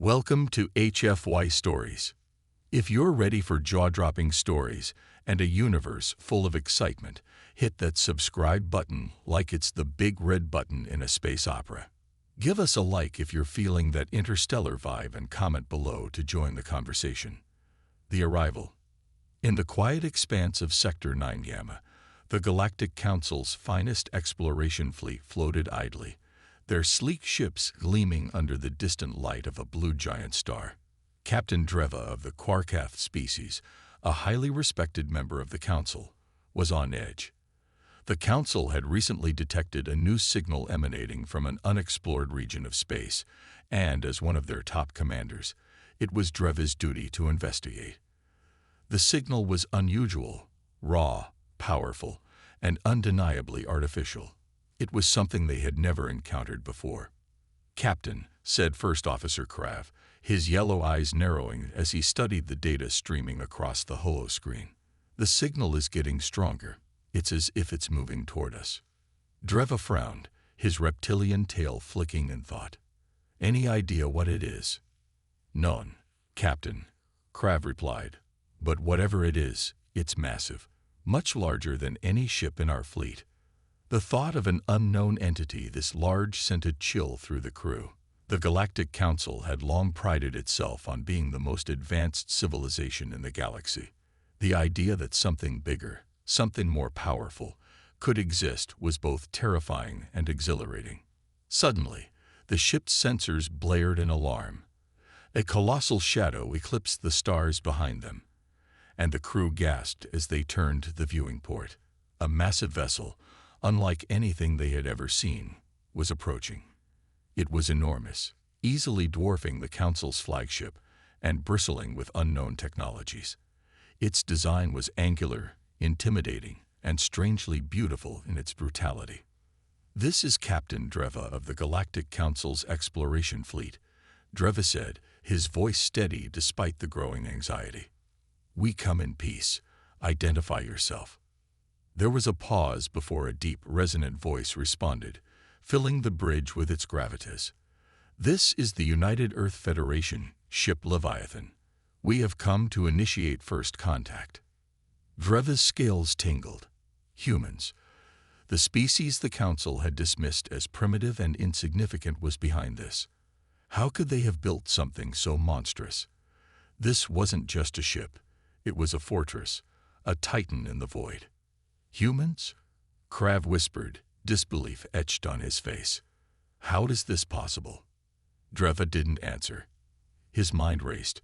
Welcome to HFY Stories. If you're ready for jaw-dropping stories and a universe full of excitement, hit that subscribe button like it's the big red button in a space opera. Give us a like if you're feeling that interstellar vibe and comment below to join the conversation. The Arrival. In the quiet expanse of Sector 9 Gamma, the Galactic Council's finest exploration fleet floated idly, their sleek ships gleaming under the distant light of a blue giant star. Captain Dreva of the Quarkath species, a highly respected member of the Council, was on edge. The Council had recently detected a new signal emanating from an unexplored region of space, and as one of their top commanders, it was Dreva's duty to investigate. The signal was unusual, raw, powerful, and undeniably artificial. It was something they had never encountered before. "Captain," said First Officer Krav, his yellow eyes narrowing as he studied the data streaming across the holoscreen. "The signal is getting stronger. It's as if it's moving toward us." Dreva frowned, his reptilian tail flicking in thought. "Any idea what it is?" "None, Captain," Krav replied. "But whatever it is, it's massive, much larger than any ship in our fleet." The thought of an unknown entity this large sent a chill through the crew. The Galactic Council had long prided itself on being the most advanced civilization in the galaxy. The idea that something bigger, something more powerful, could exist was both terrifying and exhilarating. Suddenly, the ship's sensors blared an alarm. A colossal shadow eclipsed the stars behind them, and the crew gasped as they turned to the viewing port. A massive vessel, unlike anything they had ever seen, was approaching. It was enormous, easily dwarfing the Council's flagship and bristling with unknown technologies. Its design was angular, intimidating, and strangely beautiful in its brutality. "This is Captain Dreva of the Galactic Council's exploration fleet," Dreva said, his voice steady despite the growing anxiety. "We come in peace. Identify yourself." There was a pause before a deep, resonant voice responded, filling the bridge with its gravitas. "This is the United Earth Federation, Ship Leviathan. We have come to initiate first contact." Dreva's scales tingled. Humans, the species the Council had dismissed as primitive and insignificant, was behind this. How could they have built something so monstrous? This wasn't just a ship. It was a fortress, a titan in the void. "Humans?" Krav whispered, disbelief etched on his face. "How is this possible?" Dreva didn't answer. His mind raced,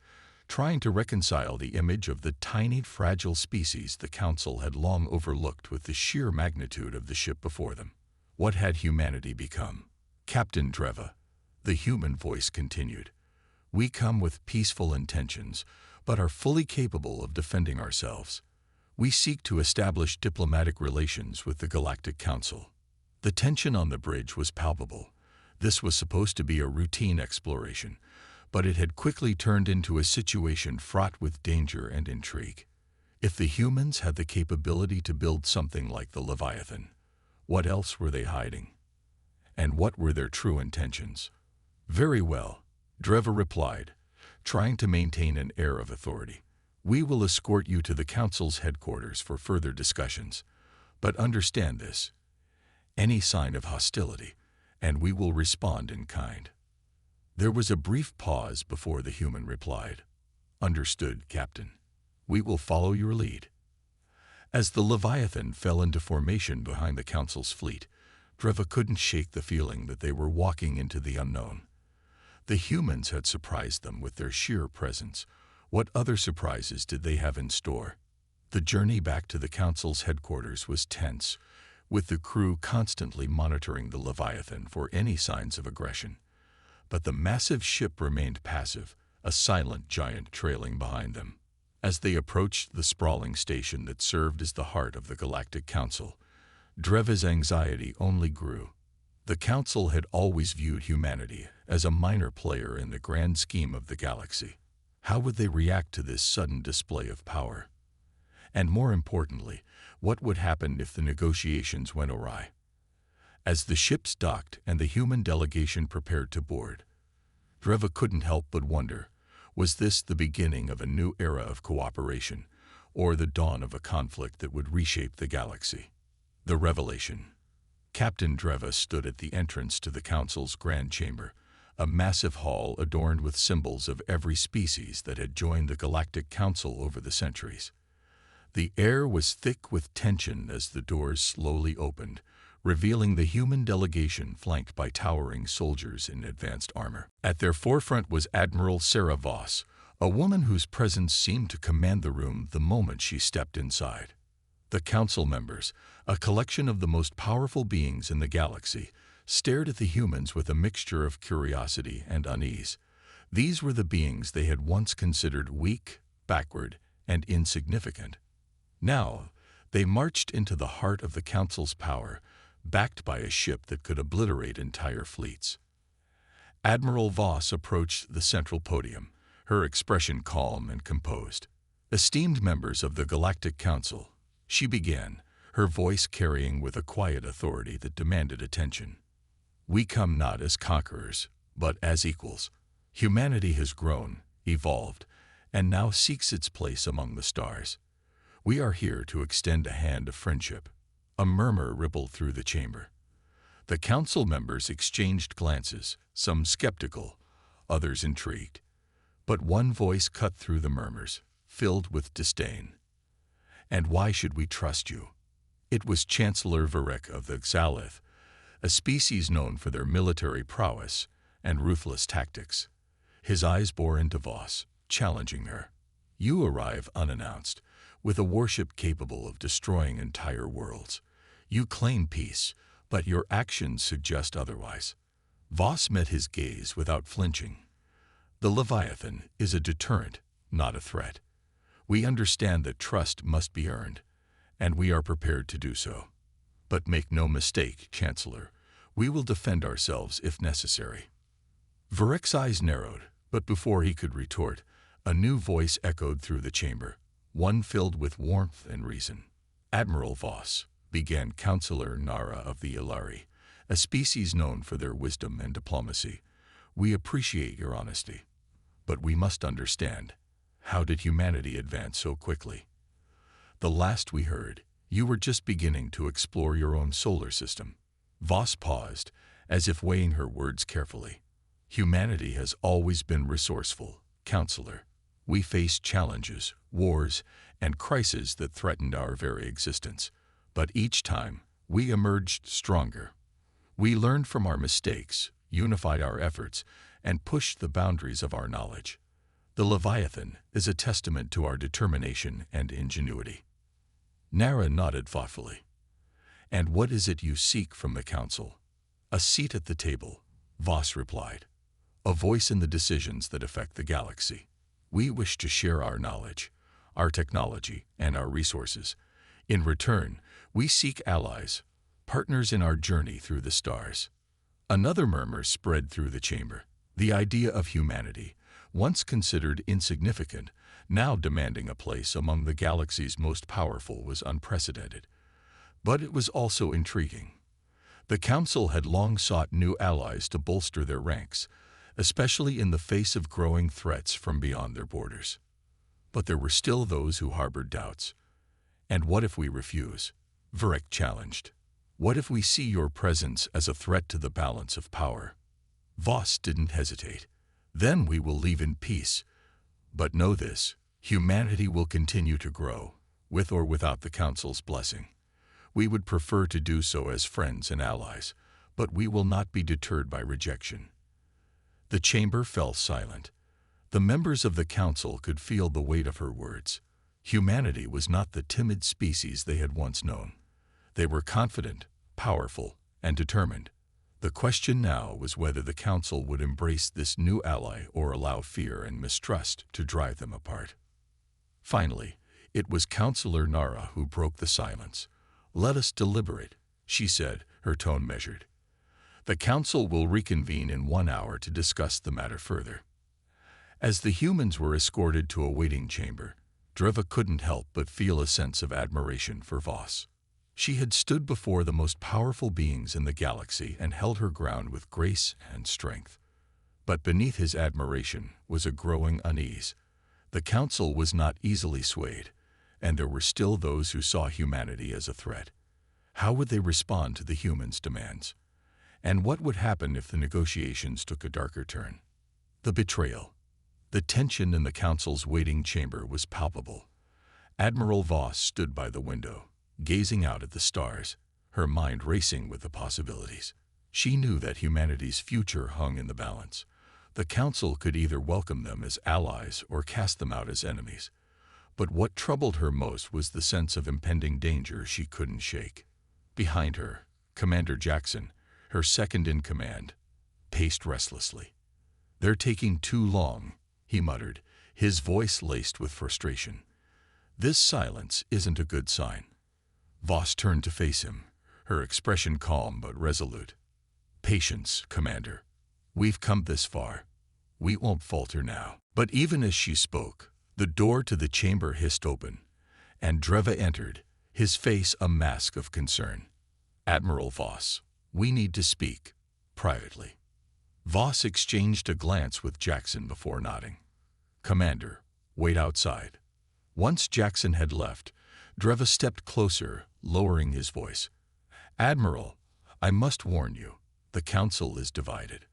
trying to reconcile the image of the tiny, fragile species the Council had long overlooked with the sheer magnitude of the ship before them. What had humanity become? "Captain Dreva," the human voice continued, "we come with peaceful intentions, but are fully capable of defending ourselves. We seek to establish diplomatic relations with the Galactic Council." The tension on the bridge was palpable. This was supposed to be a routine exploration, but it had quickly turned into a situation fraught with danger and intrigue. If the humans had the capability to build something like the Leviathan, what else were they hiding? And what were their true intentions? "Very well," Dreva replied, trying to maintain an air of authority. "We will escort you to the Council's headquarters for further discussions. But understand this: any sign of hostility, and we will respond in kind." There was a brief pause before the human replied, "Understood, Captain. We will follow your lead." As the Leviathan fell into formation behind the Council's fleet, Dreva couldn't shake the feeling that they were walking into the unknown. The humans had surprised them with their sheer presence. What other surprises did they have in store? The journey back to the Council's headquarters was tense, with the crew constantly monitoring the Leviathan for any signs of aggression. But the massive ship remained passive, a silent giant trailing behind them. As they approached the sprawling station that served as the heart of the Galactic Council, Dreva's anxiety only grew. The Council had always viewed humanity as a minor player in the grand scheme of the galaxy. How would they react to this sudden display of power? And more importantly, what would happen if the negotiations went awry? As the ships docked and the human delegation prepared to board, Dreva couldn't help but wonder, was this the beginning of a new era of cooperation, or the dawn of a conflict that would reshape the galaxy? The revelation. Captain Dreva stood at the entrance to the Council's grand chamber, a massive hall adorned with symbols of every species that had joined the Galactic Council over the centuries. The air was thick with tension as the doors slowly opened, revealing the human delegation flanked by towering soldiers in advanced armor. At their forefront was Admiral Sarah Voss, a woman whose presence seemed to command the room the moment she stepped inside. The council members, a collection of the most powerful beings in the galaxy, stared at the humans with a mixture of curiosity and unease. These were the beings they had once considered weak, backward, and insignificant. Now, they marched into the heart of the council's power, backed by a ship that could obliterate entire fleets. Admiral Voss approached the central podium, her expression calm and composed. Esteemed members of the Galactic Council, she began, her voice carrying with a quiet authority that demanded attention. We come not as conquerors, but as equals. Humanity has grown, evolved, and now seeks its place among the stars. We are here to extend a hand of friendship. A murmur rippled through the chamber. The council members exchanged glances, some skeptical, others intrigued. But one voice cut through the murmurs, filled with disdain. And why should we trust you? It was Chancellor Varek of the Xalith, a species known for their military prowess and ruthless tactics. His eyes bore into Voss, challenging her. You arrive unannounced, with a warship capable of destroying entire worlds. You claim peace, but your actions suggest otherwise. Voss met his gaze without flinching. The Leviathan is a deterrent, not a threat. We understand that trust must be earned, and we are prepared to do so. But make no mistake, Chancellor, we will defend ourselves if necessary. Varek's eyes narrowed, but before he could retort, a new voice echoed through the chamber, one filled with warmth and reason. Admiral Voss, began Councillor Nara of the Ilari, a species known for their wisdom and diplomacy. We appreciate your honesty, but we must understand, how did humanity advance so quickly? The last we heard, you were just beginning to explore your own solar system. Voss paused, as if weighing her words carefully. Humanity has always been resourceful, Counselor. We faced challenges, wars, and crises that threatened our very existence. But each time, we emerged stronger. We learned from our mistakes, unified our efforts, and pushed the boundaries of our knowledge. The Leviathan is a testament to our determination and ingenuity. Nara nodded thoughtfully. And what is it you seek from the Council? A seat at the table, Voss replied. A voice in the decisions that affect the galaxy. We wish to share our knowledge, our technology, and our resources. In return, we seek allies, partners in our journey through the stars. Another murmur spread through the chamber. The idea of humanity, once considered insignificant, now demanding a place among the galaxy's most powerful, was unprecedented. But it was also intriguing. The Council had long sought new allies to bolster their ranks, especially in the face of growing threats from beyond their borders. But there were still those who harbored doubts. And what if we refuse? Varek challenged. What if we see your presence as a threat to the balance of power? Voss didn't hesitate. Then we will leave in peace. But know this, humanity will continue to grow, with or without the Council's blessing. We would prefer to do so as friends and allies, but we will not be deterred by rejection. The chamber fell silent. The members of the Council could feel the weight of her words. Humanity was not the timid species they had once known. They were confident, powerful, and determined. The question now was whether the Council would embrace this new ally or allow fear and mistrust to drive them apart. Finally, it was Councillor Nara who broke the silence. Let us deliberate, she said, her tone measured. The Council will reconvene in 1 hour to discuss the matter further. As the humans were escorted to a waiting chamber, Dreva couldn't help but feel a sense of admiration for Voss. She had stood before the most powerful beings in the galaxy and held her ground with grace and strength. But beneath his admiration was a growing unease. The council was not easily swayed, and there were still those who saw humanity as a threat. How would they respond to the humans' demands? And what would happen if the negotiations took a darker turn? The betrayal. The tension in the council's waiting chamber was palpable. Admiral Voss stood by the window, gazing out at the stars, her mind racing with the possibilities. She knew that humanity's future hung in the balance. The council could either welcome them as allies or cast them out as enemies. But what troubled her most was the sense of impending danger she couldn't shake. Behind her, Commander Jackson, her second-in-command, paced restlessly. "They're taking too long," he muttered, his voice laced with frustration. "This silence isn't a good sign." Voss turned to face him, her expression calm but resolute. "Patience, Commander. We've come this far. We won't falter now." But even as she spoke, the door to the chamber hissed open, and Dreva entered, his face a mask of concern. "Admiral Voss, we need to speak, privately." Voss exchanged a glance with Jackson before nodding. "Commander, wait outside." Once Jackson had left, Dreva stepped closer, lowering his voice. "Admiral, I must warn you, the council is divided.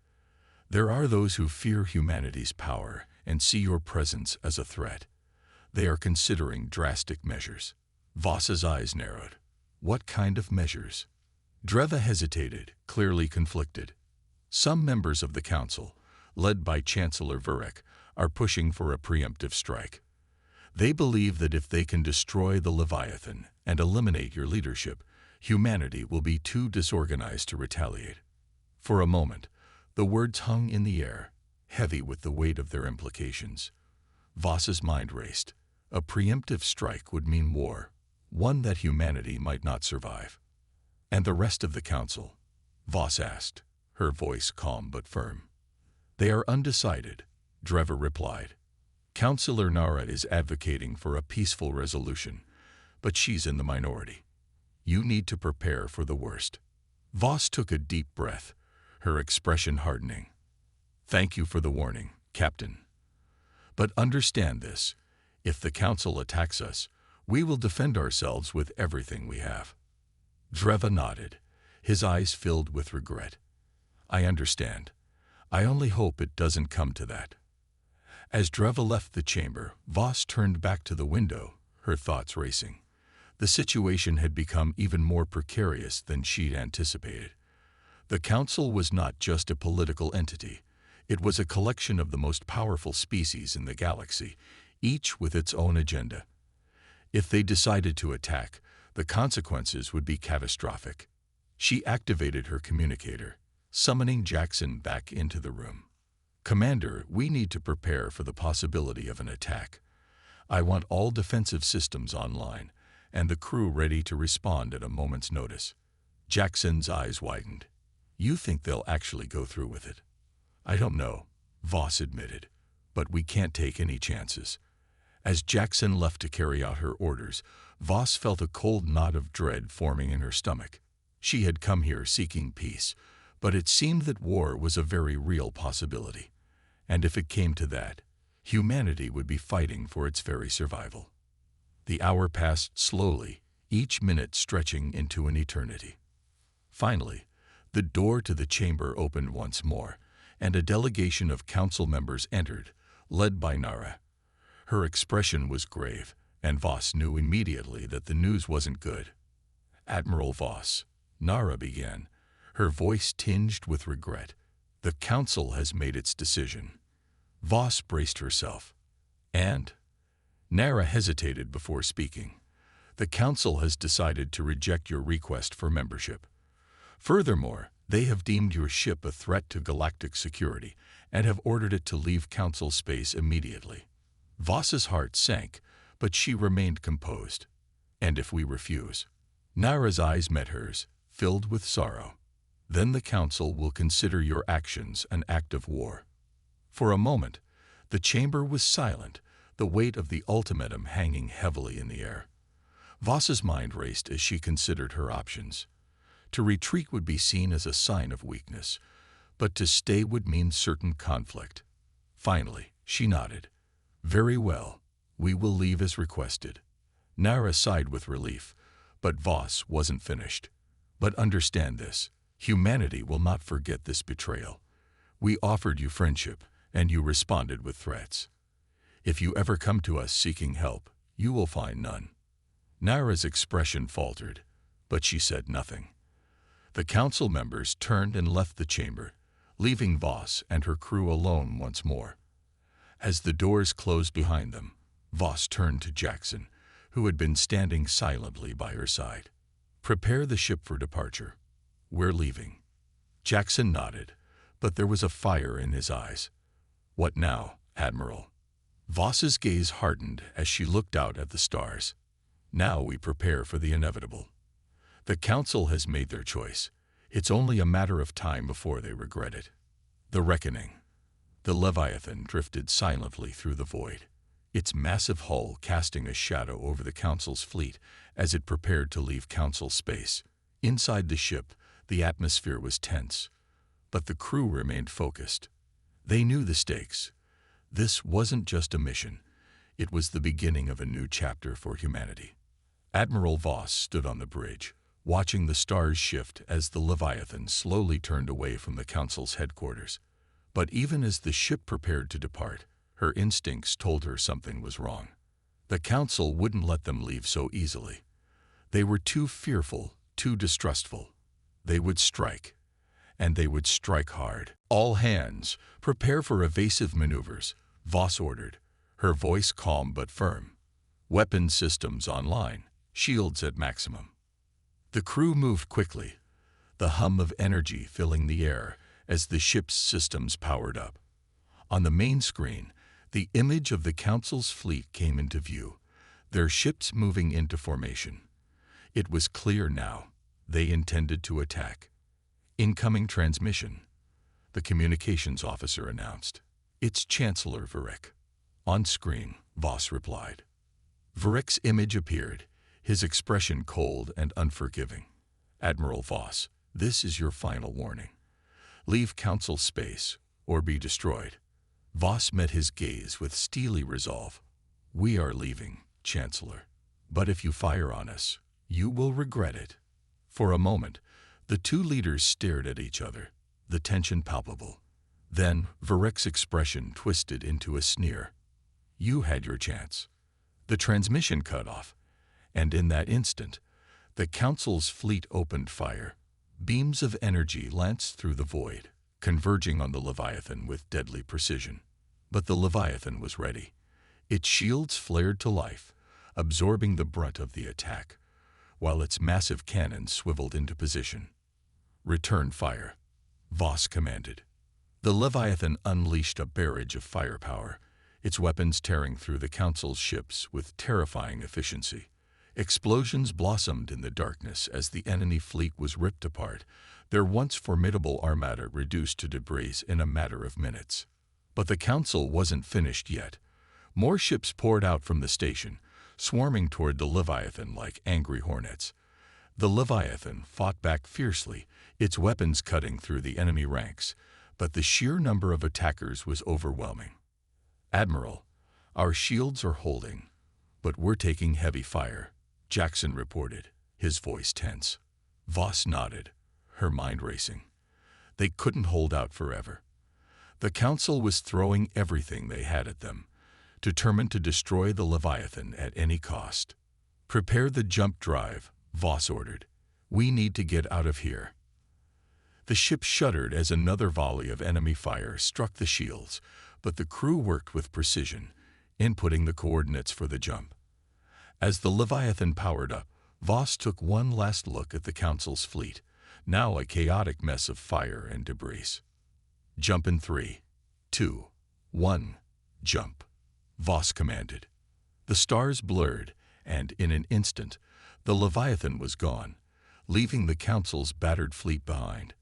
There are those who fear humanity's power and see your presence as a threat. They are considering drastic measures." Voss's eyes narrowed. "What kind of measures?" Dreva hesitated, clearly conflicted. "Some members of the council, led by Chancellor Vurek, are pushing for a preemptive strike. They believe that if they can destroy the Leviathan and eliminate your leadership, humanity will be too disorganized to retaliate." For a moment, the words hung in the air, heavy with the weight of their implications. Voss's mind raced. A preemptive strike would mean war, one that humanity might not survive. "And the rest of the council?" Voss asked, her voice calm but firm. "They are undecided," Dreva replied. "Councillor Nara is advocating for a peaceful resolution, but she's in the minority. You need to prepare for the worst." Voss took a deep breath, her expression hardening. "Thank you for the warning, Captain. But understand this, if the council attacks us, we will defend ourselves with everything we have." Dreva nodded, his eyes filled with regret. "I understand. I only hope it doesn't come to that." As Dreva left the chamber, Voss turned back to the window, her thoughts racing. The situation had become even more precarious than she'd anticipated. The council was not just a political entity. It was a collection of the most powerful species in the galaxy, each with its own agenda. If they decided to attack, the consequences would be catastrophic. She activated her communicator, summoning Jackson back into the room. "Commander, we need to prepare for the possibility of an attack. I want all defensive systems online, and the crew ready to respond at a moment's notice." Jackson's eyes widened. "You think they'll actually go through with it?" "I don't know," Voss admitted, "but we can't take any chances." As Jackson left to carry out her orders, Voss felt a cold knot of dread forming in her stomach. She had come here seeking peace, but it seemed that war was a very real possibility. And if it came to that, humanity would be fighting for its very survival. The hour passed slowly, each minute stretching into an eternity. Finally, the door to the chamber opened once more, and a delegation of council members entered, led by Nara. Her expression was grave, and Voss knew immediately that the news wasn't good. "Admiral Voss," Nara began, her voice tinged with regret, "the council has made its decision." Voss braced herself. "And?" Nara hesitated before speaking. "The council has decided to reject your request for membership. Furthermore, they have deemed your ship a threat to galactic security and have ordered it to leave council space immediately." Voss's heart sank, but she remained composed. "And if we refuse?" Nara's eyes met hers, filled with sorrow. "Then the council will consider your actions an act of war." For a moment, the chamber was silent, the weight of the ultimatum hanging heavily in the air. Voss's mind raced as she considered her options. To retreat would be seen as a sign of weakness, but to stay would mean certain conflict. Finally, she nodded. "Very well, we will leave as requested." Nara sighed with relief, but Voss wasn't finished. "But understand this, humanity will not forget this betrayal. We offered you friendship, and you responded with threats. If you ever come to us seeking help, you will find none." Nara's expression faltered, but she said nothing. The council members turned and left the chamber, leaving Voss and her crew alone once more. As the doors closed behind them, Voss turned to Jackson, who had been standing silently by her side. "Prepare the ship for departure. We're leaving." Jackson nodded, but there was a fire in his eyes. "What now, Admiral?" Voss's gaze hardened as she looked out at the stars. "Now we prepare for the inevitable. The Council has made their choice. It's only a matter of time before they regret it." The reckoning. The Leviathan drifted silently through the void, its massive hull casting a shadow over the Council's fleet as it prepared to leave Council space. Inside the ship, the atmosphere was tense, but the crew remained focused. They knew the stakes. This wasn't just a mission. It was the beginning of a new chapter for humanity. Admiral Voss stood on the bridge, watching the stars shift as the Leviathan slowly turned away from the Council's headquarters. But even as the ship prepared to depart, her instincts told her something was wrong. The Council wouldn't let them leave so easily. They were too fearful, too distrustful. They would strike, and they would strike hard. "All hands, prepare for evasive maneuvers," Voss ordered, her voice calm but firm. "Weapon systems online, shields at maximum." The crew moved quickly, the hum of energy filling the air as the ship's systems powered up. On the main screen, the image of the Council's fleet came into view, their ships moving into formation. It was clear now. They intended to attack. "Incoming transmission," the communications officer announced. "It's Chancellor Varric." On screen, Voss replied. Varric's image appeared, his expression cold and unforgiving. "Admiral Voss, this is your final warning. Leave Council space, or be destroyed." Voss met his gaze with steely resolve. "We are leaving, Chancellor. But if you fire on us, you will regret it." For a moment, the two leaders stared at each other, the tension palpable. Then Varric's expression twisted into a sneer. "You had your chance." The transmission cut off, and in that instant, the Council's fleet opened fire. Beams of energy lanced through the void, converging on the Leviathan with deadly precision. But the Leviathan was ready. Its shields flared to life, absorbing the brunt of the attack, while its massive cannons swiveled into position. "Return fire," Voss commanded. The Leviathan unleashed a barrage of firepower, its weapons tearing through the Council's ships with terrifying efficiency. Explosions blossomed in the darkness as the enemy fleet was ripped apart, their once formidable armada reduced to debris in a matter of minutes. But the Council wasn't finished yet. More ships poured out from the station, swarming toward the Leviathan like angry hornets. The Leviathan fought back fiercely, its weapons cutting through the enemy ranks, but the sheer number of attackers was overwhelming. "Admiral, our shields are holding, but we're taking heavy fire," Jackson reported, his voice tense. Voss nodded, her mind racing. They couldn't hold out forever. The Council was throwing everything they had at them, determined to destroy the Leviathan at any cost. "Prepare the jump drive," Voss ordered. "We need to get out of here." The ship shuddered as another volley of enemy fire struck the shields, but the crew worked with precision, inputting the coordinates for the jump. As the Leviathan powered up, Voss took one last look at the Council's fleet, now a chaotic mess of fire and debris. "Jump in 3, 2, 1, jump," Voss commanded. The stars blurred, and in an instant, the Leviathan was gone, leaving the Council's battered fleet behind.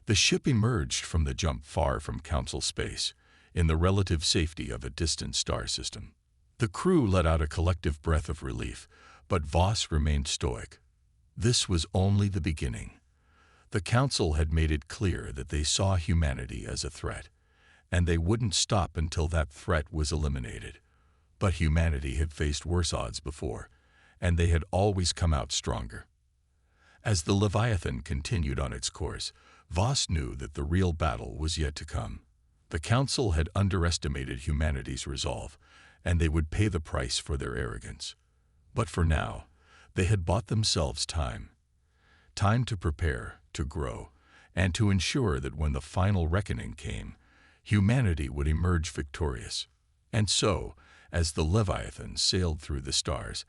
The ship emerged from the jump far from Council space, in the relative safety of a distant star system. The crew let out a collective breath of relief, but Voss remained stoic. This was only the beginning. The Council had made it clear that they saw humanity as a threat, and they wouldn't stop until that threat was eliminated. But humanity had faced worse odds before, and they had always come out stronger. As the Leviathan continued on its course, Voss knew that the real battle was yet to come. The Council had underestimated humanity's resolve, and they would pay the price for their arrogance. But for now, they had bought themselves time. Time to prepare, to grow, and to ensure that when the final reckoning came, humanity would emerge victorious. And so, as the Leviathan sailed through the stars,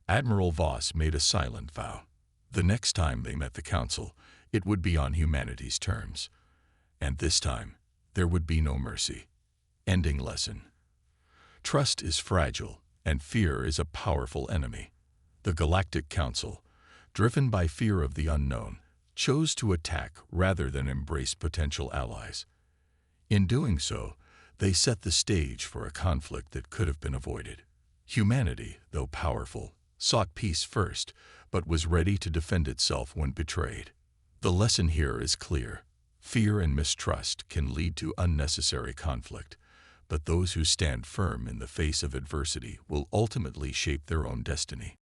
Admiral Voss made a silent vow. The next time they met the Council, it would be on humanity's terms. And this time, there would be no mercy. Ending lesson. Trust is fragile, and fear is a powerful enemy. The Galactic Council, driven by fear of the unknown, chose to attack rather than embrace potential allies. In doing so, they set the stage for a conflict that could have been avoided. Humanity, though powerful, sought peace first, but was ready to defend itself when betrayed. The lesson here is clear. Fear and mistrust can lead to unnecessary conflict, but those who stand firm in the face of adversity will ultimately shape their own destiny.